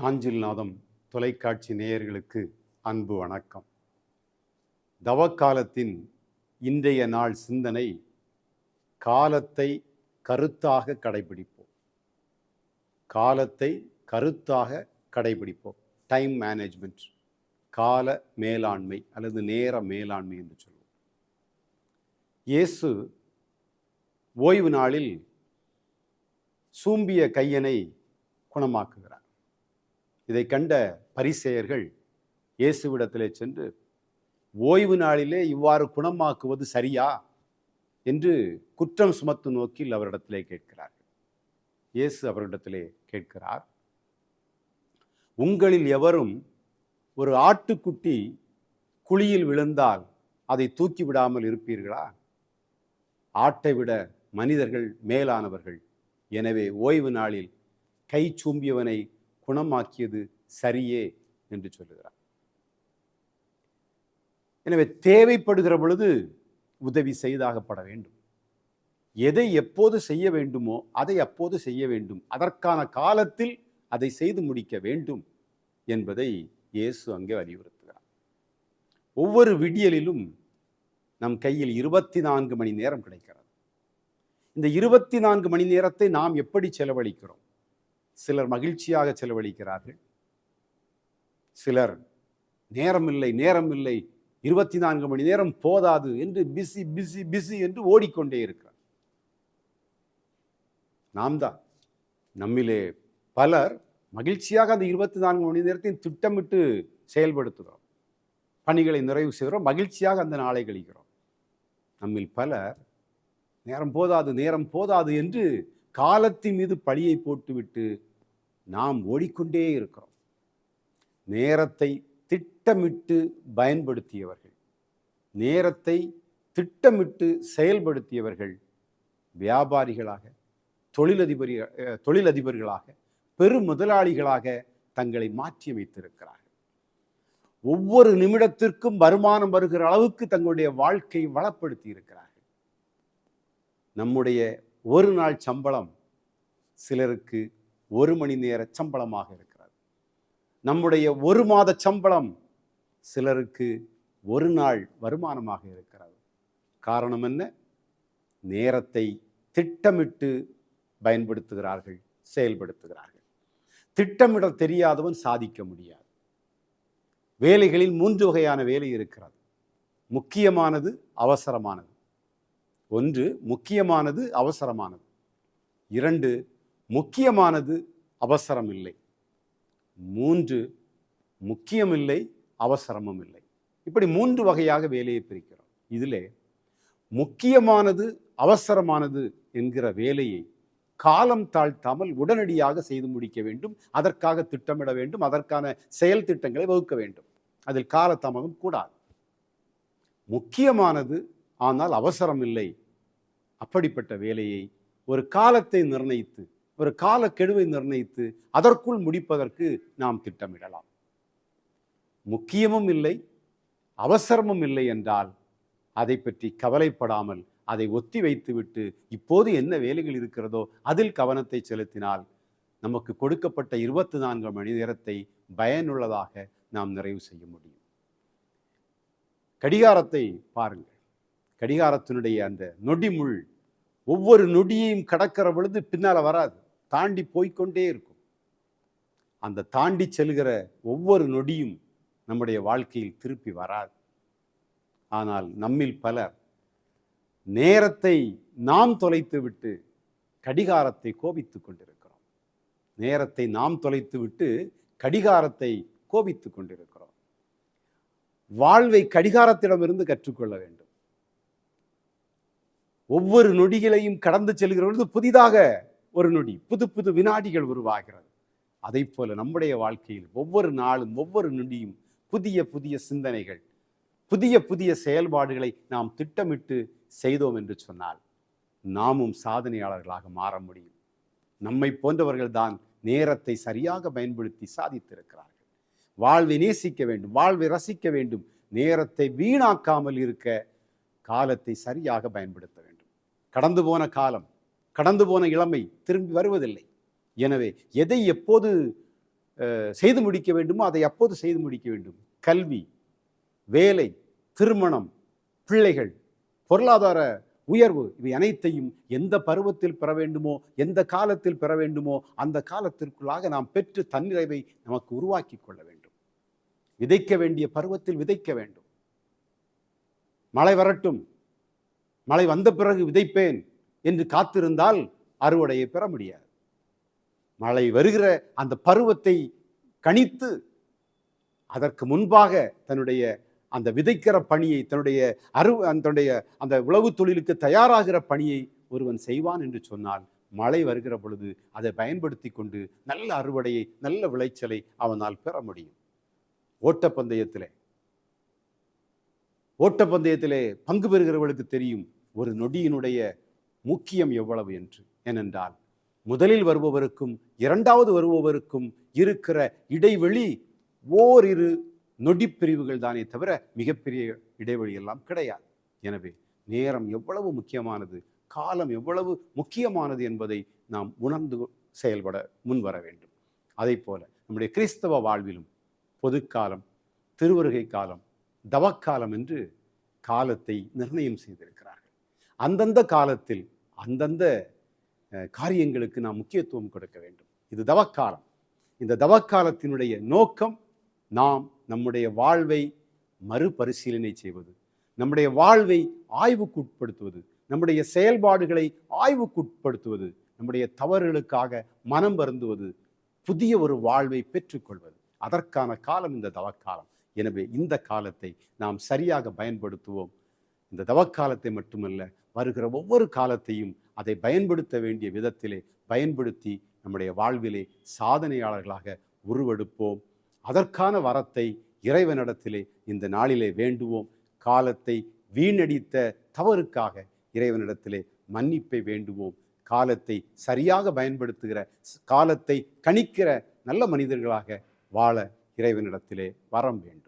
நாஞ்சில் நாதம் தொலைக்காட்சி நேயர்களுக்கு அன்பு வணக்கம். தவக்காலத்தின் இன்றைய நாள் சிந்தனை, காலத்தை கருத்தாக கடைபிடிப்போம். காலத்தை கருத்தாக கடைபிடிப்போம். டைம் மேனேஜ்மெண்ட், கால மேலாண்மை அல்லது நேர மேலாண்மை என்று சொல்லுவோம். இயேசு ஓய்வு நாளில் சூம்பிய கையனை குணமாக்குகிறார். இதை கண்ட பரிசேயர்கள் இயேசுவிடத்திலே சென்று, ஓய்வு நாளிலே இவ்வாறு குணமாக்குவது சரியா என்று குற்றம் சுமத்தும் நோக்கில் அவரிடத்திலே கேட்கிறார்கள். இயேசு அவரிடத்திலே கேட்கிறார், உங்களில் எவரும் ஒரு ஆட்டுக்குட்டி குழியில் விழுந்தால் அதை தூக்கி விடாமல் இருப்பீர்களா? ஆட்டை விட மனிதர்கள் மேலானவர்கள். எனவே ஓய்வு நாளில் கை சூம்பியவனை குணமாக்கியது சரியே என்று சொல்லுகிறார். எனவே தேவைப்படுகிற பொழுது உதவி செய்தாகப்பட வேண்டும். எதை எப்போது செய்ய வேண்டுமோ அதை அப்போது செய்ய வேண்டும். அதற்கான காலத்தில் அதை செய்து முடிக்க வேண்டும் என்பதை இயேசு அங்கே வலியுறுத்துகிறார். ஒவ்வொரு விடியலிலும் நம் கையில் 24 மணி நேரம் கிடைக்கிறது. இந்த 24 மணி நேரத்தை நாம் எப்படி செலவழிக்கிறோம்? சிலர் மகிழ்ச்சியாக செலவழிக்கிறார்கள், சிலர் நேரம் இல்லை 24 மணி நேரம் போதாது என்று பிஸி பிஸி பிஸி என்று ஓடிக்கொண்டே இருக்கிறார். நாம் தான் நம்மிலே பலர் மகிழ்ச்சியாக அந்த 24 மணி நேரத்தையும் திட்டமிட்டு செயல்படுத்துகிறோம், பணிகளை நிறைவு செய்கிறோம், மகிழ்ச்சியாக அந்த நாளை கழிக்கிறோம். நம்மில் பலர் நேரம் போதாது என்று காலத்தின் மீது பழியை போட்டுவிட்டு நாம் ஓடிக்கொண்டே இருக்கிறோம். நேரத்தை திட்டமிட்டு பயன்படுத்தியவர்கள், நேரத்தை திட்டமிட்டு செயல்படுத்தியவர்கள் வியாபாரிகளாக, தொழிலதிபர்களாக, பெரும் முதலாளிகளாக தங்களை மாற்றி வைத்திருக்கிறார்கள். ஒவ்வொரு நிமிடத்திற்கும் வருமானம் வருகிற அளவுக்கு தங்களுடைய வாழ்க்கை வளப்படுத்தி இருக்கிறார்கள். நம்முடைய ஒரு நாள் சம்பளம் சிலருக்கு 1 மணி நேர சம்பளமாக இருக்கிறது. நம்முடைய 1 மாத சம்பளம் சிலருக்கு 1 நாள் வருமானமாக இருக்கிறது. காரணம் என்ன? நேரத்தை திட்டமிட்டு பயன்படுத்துகிறார்கள், செயல்படுத்துகிறார்கள். திட்டமிட தெரியாதவன் சாதிக்க முடியாது. வேலைகளில் 3 வகையான வேலை இருக்கிறது. முக்கியமானது, அவசரமானது. 1 முக்கியமானது, அவசரமானது. 2 முக்கியமானது, அவசரம் இல்லை. 3 முக்கியமில்லை, அவசரமும் இல்லை. இப்படி 3 வகையாக வேலையை பிரிக்கிறோம். இதிலே முக்கியமானது, அவசரமானது என்கிற வேலையை காலம் தாழ்த்தாமல் உடனடியாக செய்து முடிக்க வேண்டும். அதற்காக திட்டமிட வேண்டும், அதற்கான செயல் திட்டங்களை வகுக்க வேண்டும். அதில் காலதாமதம் கூடாது. முக்கியமானது ஆனால் அவசரம் இல்லை, அப்படிப்பட்ட வேலையை ஒரு காலத்தை நிர்ணயித்து, ஒரு காலக்கெடுவை நிர்ணயித்து அதற்குள் முடிப்பதற்கு நாம் திட்டமிடலாம். முக்கியமும் இல்லை, அவசரமும் இல்லை என்றால் அதை பற்றி கவலைப்படாமல் அதை ஒத்தி வைத்துவிட்டு இப்போது என்ன வேலைகள் இருக்கிறதோ அதில் கவனத்தை செலுத்தினால் நமக்கு கொடுக்கப்பட்ட 24 மணி நேரத்தை பயனுள்ளதாக நாம் நிறைவு செய்ய முடியும். கடிகாரத்தை பாருங்கள். கடிகாரத்தினுடைய அந்த நொடிமுள் ஒவ்வொரு நொடியையும் கடக்கிற பொழுது பின்னால் வராது, தாண்டி போய்கொண்டே இருக்கும். அந்த தாண்டி செல்கிற ஒவ்வொரு நொடியும் நம்முடைய வாழ்க்கையில் திருப்பி வராது. ஆனால் நம்மில் பலர் நேரத்தை நாம் தொலைத்து விட்டு கடிகாரத்தை கோபித்துக் கொண்டிருக்கிறோம். நேரத்தை நாம் தொலைத்து விட்டு கடிகாரத்தை கோபித்துக் கொண்டிருக்கிறோம். வாழ்வை கடிகாரத்திடமிருந்து கற்றுக்கொள்ள வேண்டும். ஒவ்வொரு நொடிகளையும் கடந்து செல்கிற பொழுது புதிதாக ஒரு நொடி, புது புது வினாடிகள் உருவாகிறது. அதை போல நம்முடைய வாழ்க்கையில் ஒவ்வொரு நாளும் ஒவ்வொரு நொடியும் புதிய புதிய சிந்தனைகள், புதிய புதிய செயல்பாடுகளை நாம் திட்டமிட்டு செய்தோம் என்று சொன்னால் நாமும் சாதனையாளர்களாக மாற முடியும். நம்மை போன்றவர்கள் தான் நேரத்தை சரியாக பயன்படுத்தி சாதித்திருக்கிறார்கள். வாழ்வை நேசிக்க வேண்டும், வாழ்வை ரசிக்க வேண்டும், நேரத்தை வீணாக்காமல் இருக்க காலத்தை சரியாக பயன்படுத்த வேண்டும். கடந்து போன காலம், கடந்து போன இளமை திரும்பி வருவதில்லை. எனவே எதை எப்போது செய்து முடிக்க வேண்டுமோ அதை அப்போது செய்து முடிக்க வேண்டும். கல்வி, வேலை, திருமணம், பிள்ளைகள், பொருளாதார உயர்வு, இவை அனைத்தையும் எந்த பருவத்தில் பெற வேண்டுமோ, எந்த காலத்தில் பெற வேண்டுமோ அந்த காலத்திற்குள்ளாக நாம் பெற்று தன்னிறைவை நமக்கு உருவாக்கி கொள்ள வேண்டும். விதைக்க வேண்டிய பருவத்தில் விதைக்க வேண்டும். மழை வரட்டும், மழை வந்த பிறகு விதைப்பேன் என்று காத்திருந்தால் அறுவடையை பெற முடியாது. மழை வருகிற அந்த பருவத்தை கணித்து அதற்கு முன்பாக தன்னுடைய அந்த விதைக்கிற பணியை, தன்னுடைய அந்த உழவு தொழிலுக்கு தயாராகிற பணியை ஒருவன் செய்வான் என்று சொன்னால், மழை வருகிற பொழுது அதை பயன்படுத்தி கொண்டு நல்ல அறுவடையை, நல்ல விளைச்சலை அவனால் பெற முடியும். ஓட்டப்பந்தயத்திலே பங்கு பெறுகிறவர்களுக்கு தெரியும் ஒரு நொடியினுடைய முக்கியம் எவ்வளவு என்று. ஏனென்றால் முதலில் வருபவருக்கும் இரண்டாவது வருபவருக்கும் இருக்கிற இடைவெளி ஓரிரு நொடிப்பிரிவுகள் தானே தவிர மிகப்பெரிய இடைவெளி எல்லாம் கிடையாது. எனவே நேரம் எவ்வளவு முக்கியமானது, காலம் எவ்வளவு முக்கியமானது என்பதை நாம் உணர்ந்து செயல்பட முன்வர வேண்டும். அதை போல நம்முடைய கிறிஸ்தவ வாழ்விலும் பொதுக்காலம், திருவருகை காலம், தவக்காலம் என்று காலத்தை நிர்ணயம் செய்திருக்கிறார்கள். அந்தந்த காலத்தில் அந்தந்த காரியங்களுக்கு நாம் முக்கியத்துவம் கொடுக்க வேண்டும். இது தவக்காலம். இந்த தவக்காலத்தினுடைய நோக்கம் நாம் நம்முடைய வாழ்வை மறுபரிசீலனை செய்வது, நம்முடைய வாழ்வை ஆய்வுக்குட்படுத்துவது, நம்முடைய செயல்பாடுகளை ஆய்வுக்குட்படுத்துவது, நம்முடைய தவறுகளுக்காக மனம் வருந்துவது, புதிய ஒரு வாழ்வை பெற்றுக்கொள்வது. அதற்கான காலம் இந்த தவக்காலம். எனவே இந்த காலத்தை நாம் சரியாக பயன்படுத்துவோம். இந்த தவக்காலத்தை மட்டுமல்ல, வருகிற ஒவ்வொரு காலத்தையும் அதை பயன்படுத்த வேண்டிய விதத்திலே பயன்படுத்தி நம்முடைய வாழ்விலே சாதனையாளர்களாக உருவெடுப்போம். அதற்கான வரத்தை இறைவனிடத்திலே இந்த நாளிலே வேண்டுவோம். காலத்தை வீணடித்த தவறுக்காக இறைவனிடத்திலே மன்னிப்பை வேண்டுவோம். காலத்தை சரியாக பயன்படுத்துகிற, காலத்தை கணிக்கிற நல்ல மனிதர்களாக வாழ இறைவனிடத்திலே வரம் வேண்டும்.